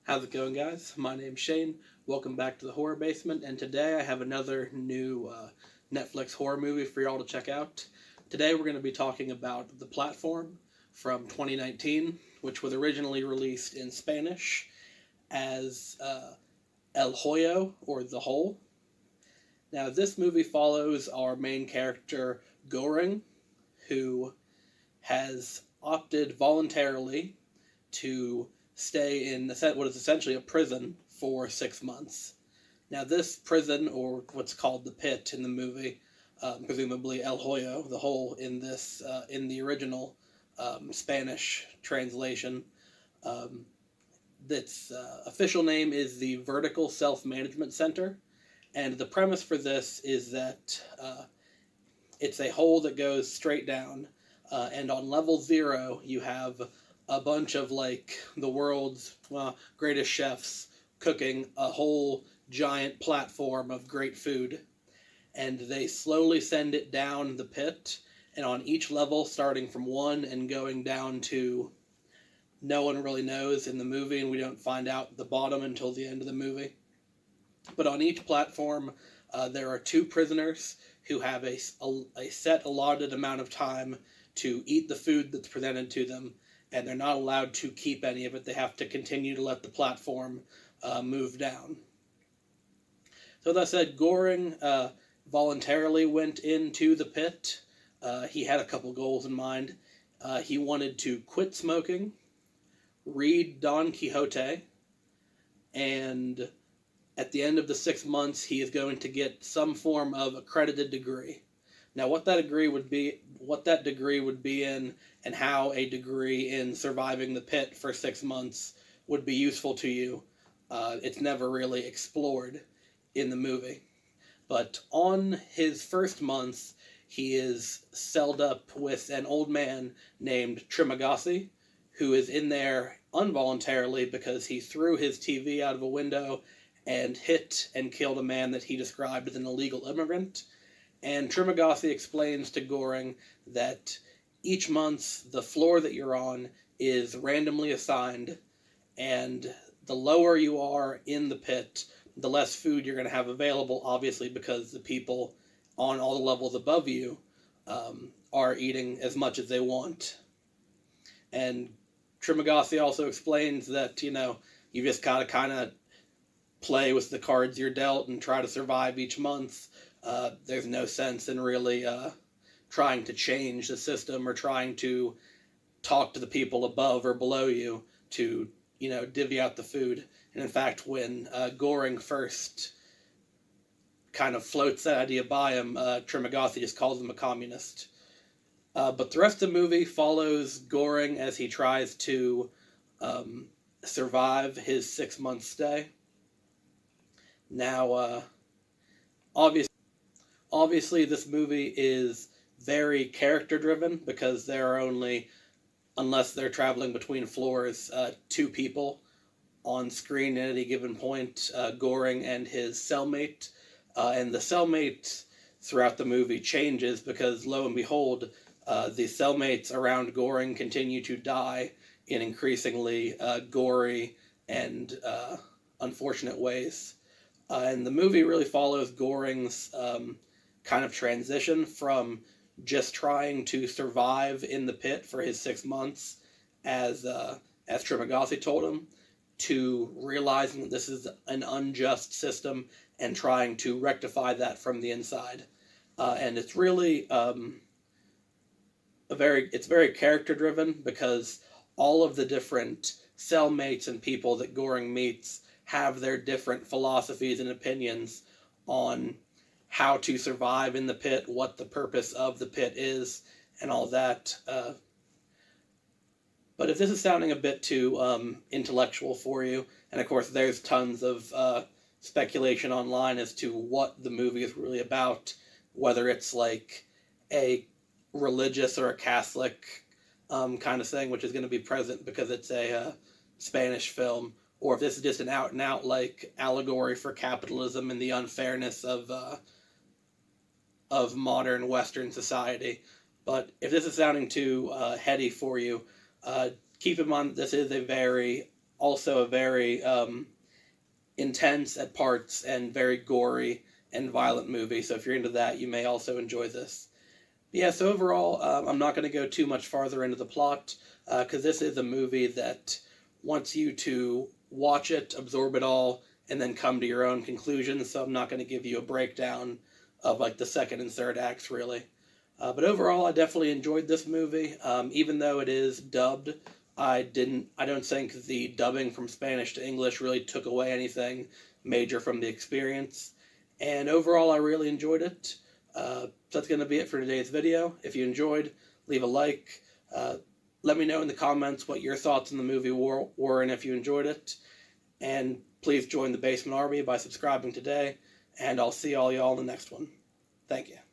How's it going, guys? My name's Shane. Welcome back to the Horror Basement, and today I have another new Netflix horror movie for y'all to check out. Today we're going to be talking about The Platform from 2019, which was originally released in Spanish as El Hoyo, or The Hole. Now, this movie follows our main character, Goring, who has opted voluntarily to stay in what is essentially a prison for 6 months. Now, this prison, or what's called the pit in the movie, presumably El Hoyo, the hole in this in the original Spanish translation, its official name is the Vertical Self-Management Center, and the premise for this is that it's a hole that goes straight down, and on level 0 you have a bunch of the world's greatest chefs cooking a whole giant platform of great food, and they slowly send it down the pit, and on each level, starting from 1 and going down to no one really knows in the movie, and we don't find out the bottom until the end of the movie. But on each platform, there are 2 prisoners who have a set allotted amount of time to eat the food that's presented to them, and they're not allowed to keep any of it. They have to continue to let the platform move down. So that said, Goring voluntarily went into the pit. He had a couple goals in mind. He wanted to quit smoking, read Don Quixote, and at the end of the 6 months, he is going to get some form of accredited degree. Now, what that degree would be in, and how a degree in surviving the pit for 6 months would be useful to you, it's never really explored in the movie. But on his first month, he is celled up with an old man named Trimagasi, who is in there involuntarily because he threw his TV out of a window and hit and killed a man that he described as an illegal immigrant. And Trimagasi explains to Goring that each month the floor that you're on is randomly assigned, and the lower you are in the pit, the less food you're going to have available, obviously, because the people on all the levels above you are eating as much as they want. And Trimagasi also explains that, you just got to kind of play with the cards you're dealt and try to survive each month. There's no sense in really trying to change the system or trying to talk to the people above or below you to, divvy out the food. And in fact, when Goring first kind of floats that idea by him, Trimagasi just calls him a communist. But the rest of the movie follows Goring as he tries to survive his 6-month stay. Now, obviously, this movie is very character-driven because there are only, unless they're traveling between floors, 2 people on screen at any given point, Goring and his cellmate. And the cellmate throughout the movie changes because, lo and behold, the cellmates around Goring continue to die in increasingly gory and unfortunate ways. And the movie really follows Goring's kind of transition from just trying to survive in the pit for his 6 months, as Trimagasi told him, to realizing that this is an unjust system and trying to rectify that from the inside. And it's really it's very character driven because all of the different cellmates and people that Goring meets have their different philosophies and opinions on how to survive in the pit, what the purpose of the pit is, and all that. But if this is sounding a bit too intellectual for you, and of course there's tons of speculation online as to what the movie is really about, whether it's like a religious or a Catholic kind of thing, which is going to be present because it's a Spanish film, or if this is just an out-and-out allegory for capitalism and the unfairness of modern Western society. But if this is sounding too heady for you, keep in mind that this is a very also a very intense at parts and very gory and violent movie. So if you're into that, you may also enjoy this. But yeah, so overall, I'm not going to go too much farther into the plot because this is a movie that wants you to watch it, absorb it all, and then come to your own conclusions. So I'm not going to give you a breakdown of like the second and third acts really. But overall, I definitely enjoyed this movie. Even though it is dubbed, I don't think the dubbing from Spanish to English really took away anything major from the experience. And overall, I really enjoyed it. So that's going to be it for today's video. If you enjoyed, leave a like. Let me know in the comments what your thoughts on the movie were and if you enjoyed it. And please join the Basement Army by subscribing today. And I'll see all y'all in the next one. Thank you.